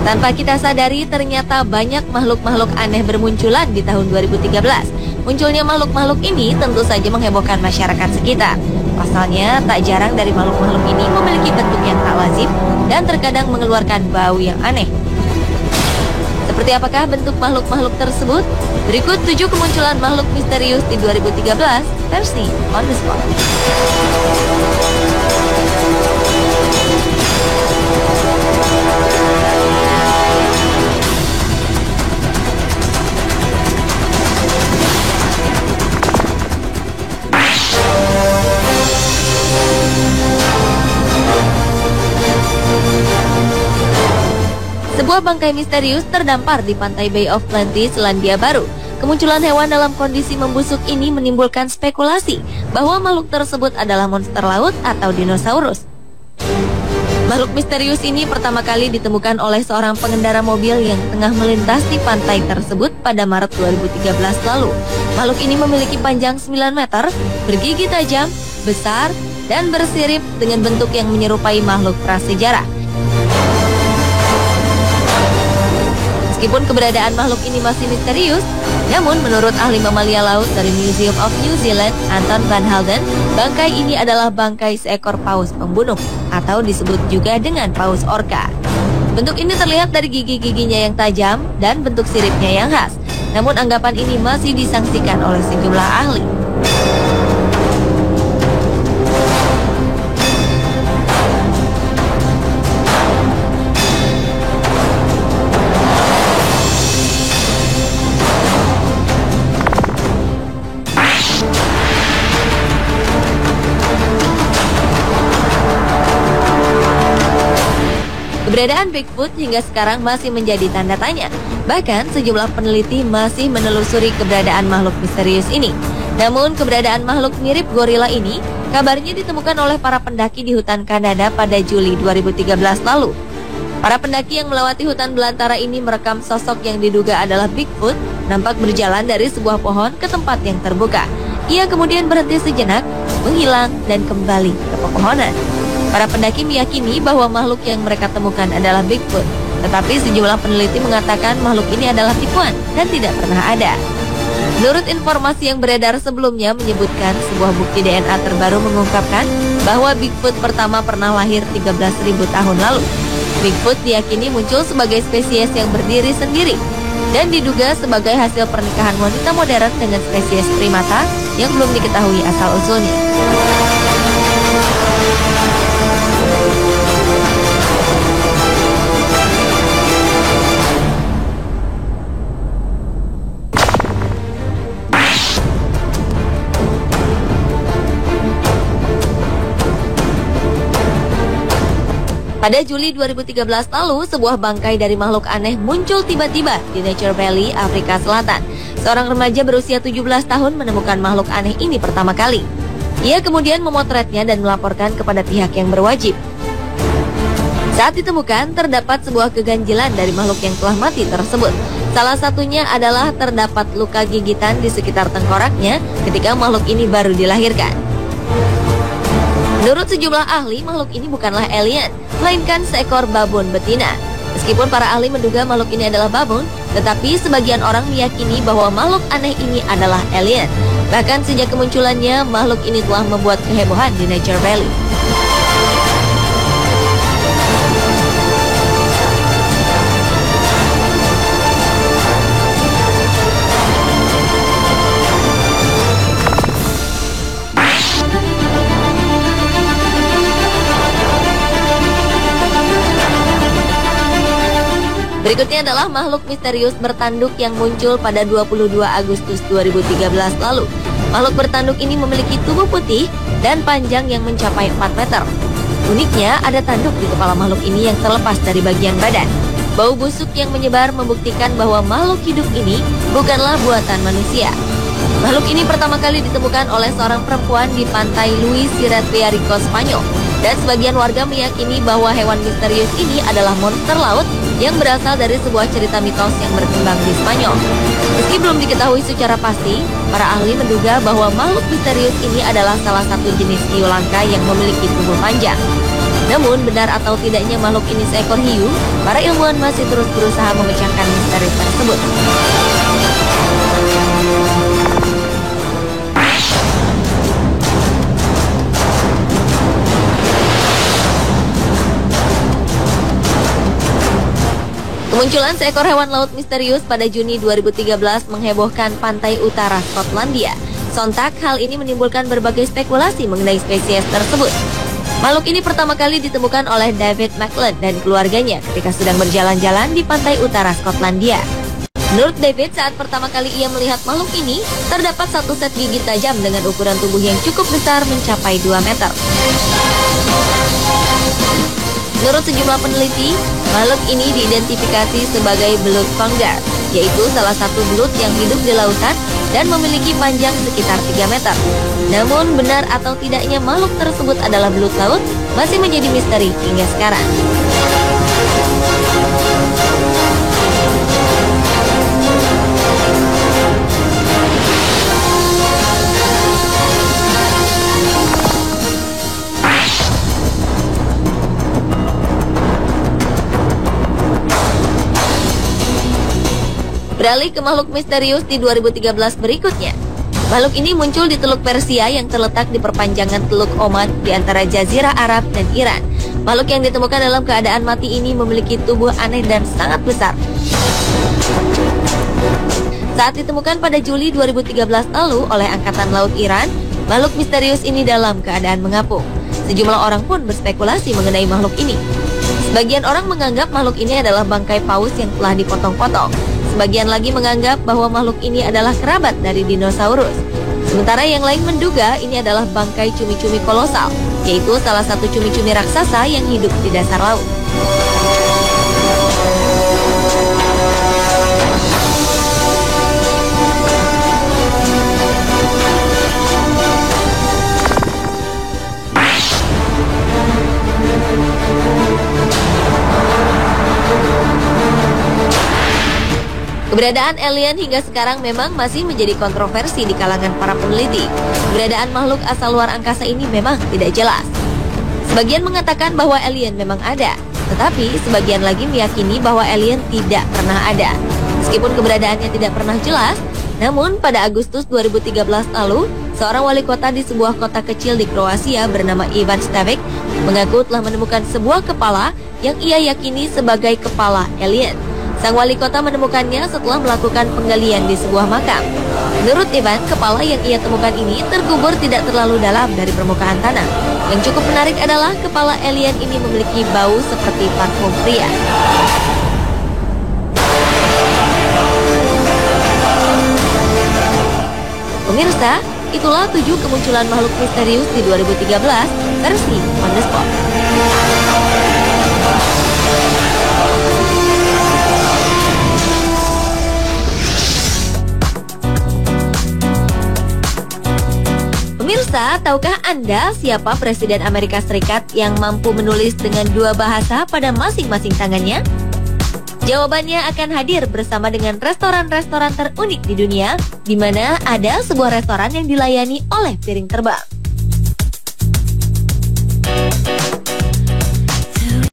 Tanpa kita sadari, ternyata banyak makhluk-makhluk aneh bermunculan di tahun 2013. Munculnya makhluk-makhluk ini tentu saja menghebohkan masyarakat sekitar. Pasalnya, tak jarang dari makhluk-makhluk ini memiliki bentuk yang tak lazim dan terkadang mengeluarkan bau yang aneh. Seperti apakah bentuk makhluk-makhluk tersebut? Berikut 7 kemunculan makhluk misterius di 2013 versi On The Spot. Sebuah bangkai misterius terdampar di pantai Bay of Plenty, Selandia Baru. Kemunculan hewan dalam kondisi membusuk ini menimbulkan spekulasi bahwa makhluk tersebut adalah monster laut atau dinosaurus. Makhluk misterius ini pertama kali ditemukan oleh seorang pengendara mobil yang tengah melintas di pantai tersebut pada Maret 2013 lalu. Makhluk ini memiliki panjang 9 meter, bergigi tajam, besar, dan bersirip dengan bentuk yang menyerupai makhluk prasejarah. Meskipun keberadaan makhluk ini masih misterius, namun menurut ahli mamalia laut dari Museum of New Zealand, Anton van Halden, bangkai ini adalah bangkai seekor paus pembunuh, atau disebut juga dengan paus orca. Bentuk ini terlihat dari gigi-giginya yang tajam dan bentuk siripnya yang khas. Namun anggapan ini masih disangsikan oleh sejumlah ahli. Keberadaan Bigfoot hingga sekarang masih menjadi tanda tanya. Bahkan sejumlah peneliti masih menelusuri keberadaan makhluk misterius ini. Namun keberadaan makhluk mirip gorila ini kabarnya ditemukan oleh para pendaki di hutan Kanada pada Juli 2013 lalu. Para pendaki yang melewati hutan belantara ini merekam sosok yang diduga adalah Bigfoot nampak berjalan dari sebuah pohon ke tempat yang terbuka. Ia kemudian berhenti sejenak, menghilang dan kembali ke pepohonan. Para pendaki meyakini bahwa makhluk yang mereka temukan adalah Bigfoot, tetapi sejumlah peneliti mengatakan makhluk ini adalah tipuan dan tidak pernah ada. Menurut informasi yang beredar sebelumnya menyebutkan sebuah bukti DNA terbaru mengungkapkan bahwa Bigfoot pertama pernah lahir 13.000 tahun lalu. Bigfoot diyakini muncul sebagai spesies yang berdiri sendiri dan diduga sebagai hasil pernikahan wanita modern dengan spesies primata yang belum diketahui asal-usulnya. Pada Juli 2013 lalu, sebuah bangkai dari makhluk aneh muncul tiba-tiba di Nature Valley, Afrika Selatan. Seorang remaja berusia 17 tahun menemukan makhluk aneh ini pertama kali. Ia kemudian memotretnya dan melaporkan kepada pihak yang berwajib. Saat ditemukan, terdapat sebuah keganjilan dari makhluk yang telah mati tersebut. Salah satunya adalah terdapat luka gigitan di sekitar tengkoraknya ketika makhluk ini baru dilahirkan. Menurut sejumlah ahli, makhluk ini bukanlah alien, melainkan seekor babon betina. Meskipun para ahli menduga makhluk ini adalah babon, tetapi sebagian orang meyakini bahwa makhluk aneh ini adalah alien. Bahkan sejak kemunculannya, makhluk ini telah membuat kehebohan di Nature Valley. Berikutnya adalah makhluk misterius bertanduk yang muncul pada 22 Agustus 2013 lalu. Makhluk bertanduk ini memiliki tubuh putih dan panjang yang mencapai 4 meter. Uniknya, ada tanduk di kepala makhluk ini yang terlepas dari bagian badan. Bau busuk yang menyebar membuktikan bahwa makhluk hidup ini bukanlah buatan manusia. Makhluk ini pertama kali ditemukan oleh seorang perempuan di pantai Luis Sirate Rico, Spanyol. Dan sebagian warga meyakini bahwa hewan misterius ini adalah monster laut yang berasal dari sebuah cerita mitos yang berkembang di Spanyol. Meski belum diketahui secara pasti, para ahli menduga bahwa makhluk misterius ini adalah salah satu jenis hiu langka yang memiliki tubuh panjang. Namun benar atau tidaknya makhluk ini seekor hiu, para ilmuwan masih terus berusaha memecahkan misteri tersebut. Kemunculan seekor hewan laut misterius pada Juni 2013 menghebohkan pantai utara Skotlandia. Sontak hal ini menimbulkan berbagai spekulasi mengenai spesies tersebut. Makhluk ini pertama kali ditemukan oleh David McLeod dan keluarganya ketika sedang berjalan-jalan di pantai utara Skotlandia. Menurut David, saat pertama kali ia melihat makhluk ini, terdapat satu set gigi tajam dengan ukuran tubuh yang cukup besar mencapai 2 meter. Menurut sejumlah peneliti, makhluk ini diidentifikasi sebagai belut conger, yaitu salah satu belut yang hidup di lautan dan memiliki panjang sekitar 3 meter. Namun benar atau tidaknya makhluk tersebut adalah belut laut masih menjadi misteri hingga sekarang. Beralih ke makhluk misterius di 2013 berikutnya. Makhluk ini muncul di Teluk Persia yang terletak di perpanjangan Teluk Oman di antara Jazirah Arab dan Iran. Makhluk yang ditemukan dalam keadaan mati ini memiliki tubuh aneh dan sangat besar. Saat ditemukan pada Juli 2013 lalu oleh Angkatan Laut Iran, makhluk misterius ini dalam keadaan mengapung. Sejumlah orang pun berspekulasi mengenai makhluk ini. Sebagian orang menganggap makhluk ini adalah bangkai paus yang telah dipotong-potong. Sebagian lagi menganggap bahwa makhluk ini adalah kerabat dari dinosaurus. Sementara yang lain menduga ini adalah bangkai cumi-cumi kolosal, yaitu salah satu cumi-cumi raksasa yang hidup di dasar laut. Keberadaan alien hingga sekarang memang masih menjadi kontroversi di kalangan para peneliti. Keberadaan makhluk asal luar angkasa ini memang tidak jelas. Sebagian mengatakan bahwa alien memang ada, tetapi sebagian lagi meyakini bahwa alien tidak pernah ada. Meskipun keberadaannya tidak pernah jelas, namun pada Agustus 2013 lalu, seorang wali kota di sebuah kota kecil di Kroasia bernama Ivan Stavek mengaku telah menemukan sebuah kepala yang ia yakini sebagai kepala alien. Sang wali kota menemukannya setelah melakukan penggalian di sebuah makam. Menurut Ivan, kepala yang ia temukan ini terkubur tidak terlalu dalam dari permukaan tanah. Yang cukup menarik adalah kepala alien ini memiliki bau seperti parfum pria. Pemirsa, itulah 7 kemunculan makhluk misterius di 2013 versi On The Spot. Pemirsa, tahukah Anda siapa Presiden Amerika Serikat yang mampu menulis dengan 2 bahasa pada masing-masing tangannya? Jawabannya akan hadir bersama dengan restoran-restoran terunik di dunia, di mana ada sebuah restoran yang dilayani oleh piring terbang.